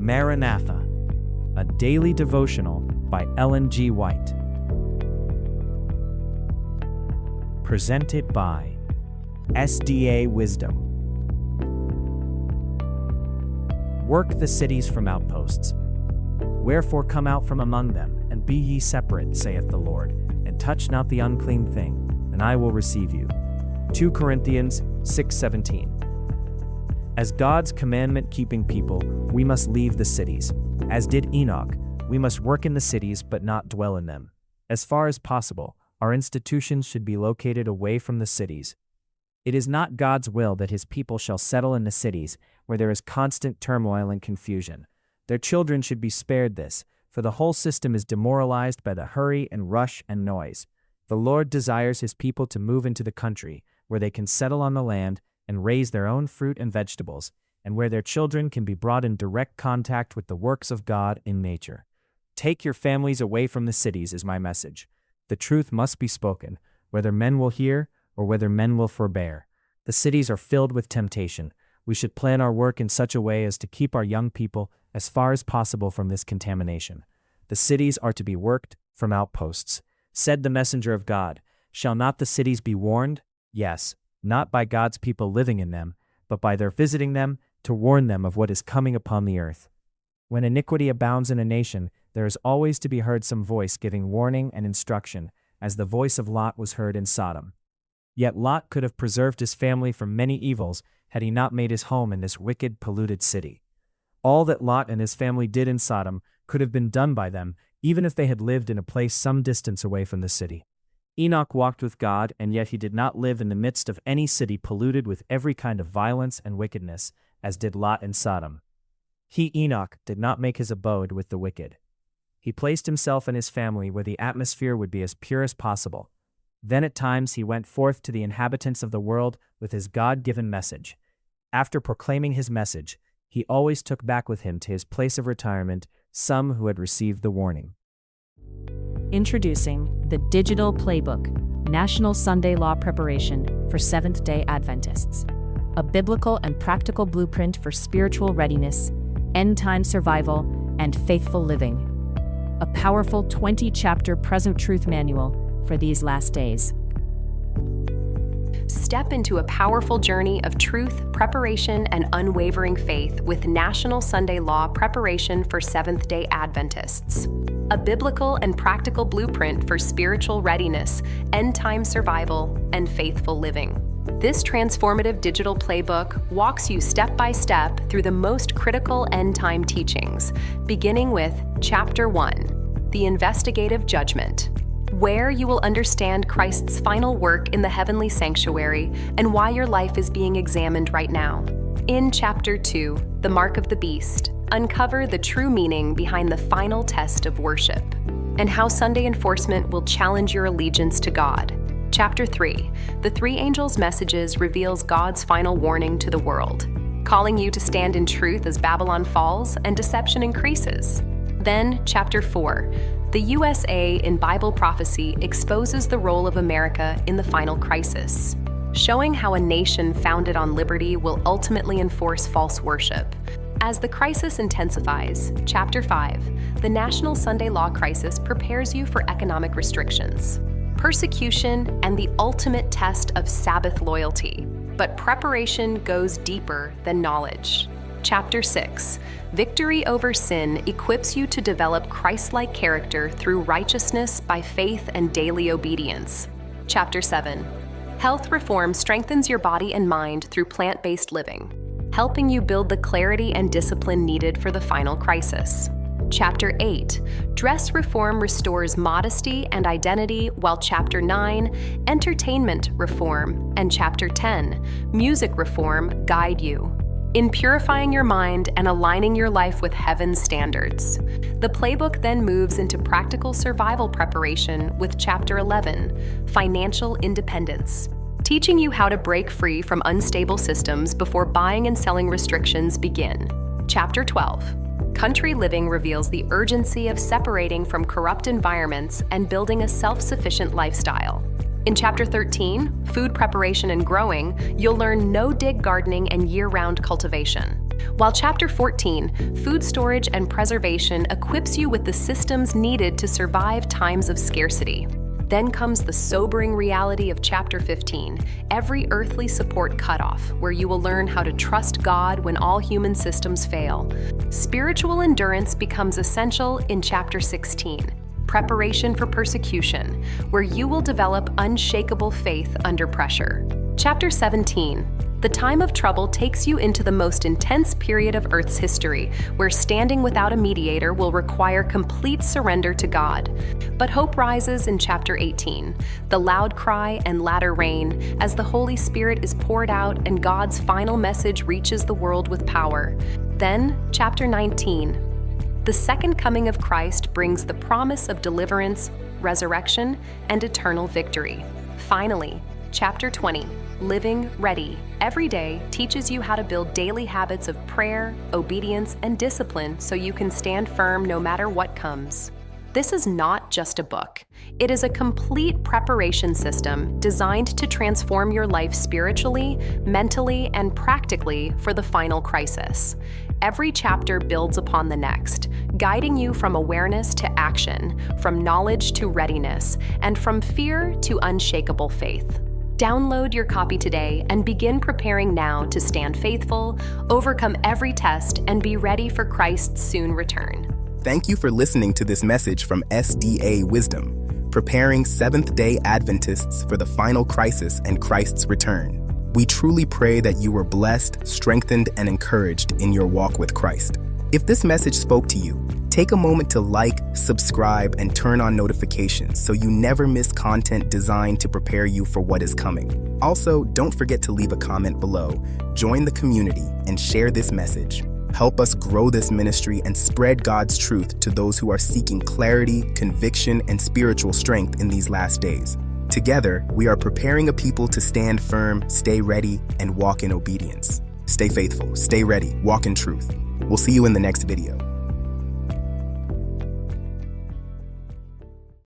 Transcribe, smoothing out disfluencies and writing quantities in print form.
Maranatha, a daily devotional by Ellen G. White. Presented by SDA Wisdom. Work the cities from outposts. Wherefore come out from among them, and be ye separate, saith the Lord, and touch not the unclean thing, and I will receive you. 2 Corinthians 6:17. As God's commandment-keeping people, we must leave the cities. As did Enoch, we must work in the cities but not dwell in them. As far as possible, our institutions should be located away from the cities. It is not God's will that his people shall settle in the cities, where there is constant turmoil and confusion. Their children should be spared this, for the whole system is demoralized by the hurry and rush and noise. The Lord desires his people to move into the country, where they can settle on the land and raise their own fruit and vegetables, and where their children can be brought in direct contact with the works of God in nature. Take your families away from the cities is my message. The truth must be spoken, whether men will hear or whether men will forbear. The cities are filled with temptation. We should plan our work in such a way as to keep our young people as far as possible from this contamination. The cities are to be worked from outposts. Said the messenger of God, "Shall not the cities be warned?" Yes, not by God's people living in them, but by their visiting them to warn them of what is coming upon the earth. When iniquity abounds in a nation, there is always to be heard some voice giving warning and instruction, as the voice of Lot was heard in Sodom. Yet Lot could have preserved his family from many evils had he not made his home in this wicked, polluted city. All that Lot and his family did in Sodom could have been done by them, even if they had lived in a place some distance away from the city. Enoch walked with God, and yet he did not live in the midst of any city polluted with every kind of violence and wickedness, as did Lot in Sodom. He, Enoch, did not make his abode with the wicked. He placed himself and his family where the atmosphere would be as pure as possible. Then at times he went forth to the inhabitants of the world with his God-given message. After proclaiming his message, he always took back with him to his place of retirement some who had received the warning. Introducing the Digital Playbook, National Sunday Law Preparation for Seventh-day Adventists. A biblical and practical blueprint for spiritual readiness, end-time survival, and faithful living. A powerful 20-chapter present truth manual for these last days. Step into a powerful journey of truth, preparation, and unwavering faith with National Sunday Law Preparation for Seventh-day Adventists. A biblical and practical blueprint for spiritual readiness, end-time survival, and faithful living. This transformative digital playbook walks you step by step through the most critical end-time teachings, beginning with Chapter 1, The Investigative Judgment, where you will understand Christ's final work in the heavenly sanctuary and why your life is being examined right now. In Chapter 2, The Mark of the Beast, uncover the true meaning behind the final test of worship, and how Sunday enforcement will challenge your allegiance to God. Chapter 3, The Three Angels' Messages reveals God's final warning to the world, calling you to stand in truth as Babylon falls and deception increases. Then, Chapter 4, The USA in Bible Prophecy exposes the role of America in the final crisis, showing how a nation founded on liberty will ultimately enforce false worship. As the crisis intensifies, Chapter 5, The National Sunday Law Crisis prepares you for economic restrictions, persecution, and the ultimate test of Sabbath loyalty. But preparation goes deeper than knowledge. Chapter 6, Victory over Sin equips you to develop Christ-like character through righteousness by faith and daily obedience. Chapter 7, Health Reform strengthens your body and mind through plant-based living, helping you build the clarity and discipline needed for the final crisis. Chapter 8, Dress Reform restores modesty and identity, while Chapter 9, Entertainment Reform, and Chapter 10, Music Reform guide you in purifying your mind and aligning your life with heaven's standards. The playbook then moves into practical survival preparation with Chapter 11, Financial Independence, teaching you how to break free from unstable systems before buying and selling restrictions begin. Chapter 12, Country Living reveals the urgency of separating from corrupt environments and building a self-sufficient lifestyle. In Chapter 13, Food Preparation and Growing, you'll learn no-dig gardening and year-round cultivation. While Chapter 14, Food Storage and Preservation, equips you with the systems needed to survive times of scarcity. Then comes the sobering reality of Chapter 15, Every Earthly Support Cutoff, where you will learn how to trust God when all human systems fail. Spiritual endurance becomes essential in Chapter 16, Preparation for Persecution, where you will develop unshakable faith under pressure. Chapter 17, The Time of Trouble, takes you into the most intense period of Earth's history, where standing without a mediator will require complete surrender to God. But hope rises in Chapter 18, The Loud Cry and Latter Rain, as the Holy Spirit is poured out and God's final message reaches the world with power. Then, Chapter 19, The Second Coming of Christ, brings the promise of deliverance, resurrection, and eternal victory. Finally, Chapter 20, Living Ready, every day teaches you how to build daily habits of prayer, obedience, and discipline so you can stand firm no matter what comes. This is not just a book. It is a complete preparation system designed to transform your life spiritually, mentally, and practically for the final crisis. Every chapter builds upon the next, guiding you from awareness to action, from knowledge to readiness, and from fear to unshakable faith. Download your copy today and begin preparing now to stand faithful, overcome every test, and be ready for Christ's soon return. Thank you for listening to this message from SDA Wisdom, preparing Seventh-day Adventists for the final crisis and Christ's return. We truly pray that you were blessed, strengthened, and encouraged in your walk with Christ. If this message spoke to you, take a moment to like, subscribe, and turn on notifications so you never miss content designed to prepare you for what is coming. Also, don't forget to leave a comment below, join the community, and share this message. Help us grow this ministry and spread God's truth to those who are seeking clarity, conviction, and spiritual strength in these last days. Together, we are preparing a people to stand firm, stay ready, and walk in obedience. Stay faithful, stay ready, walk in truth. We'll see you in the next video.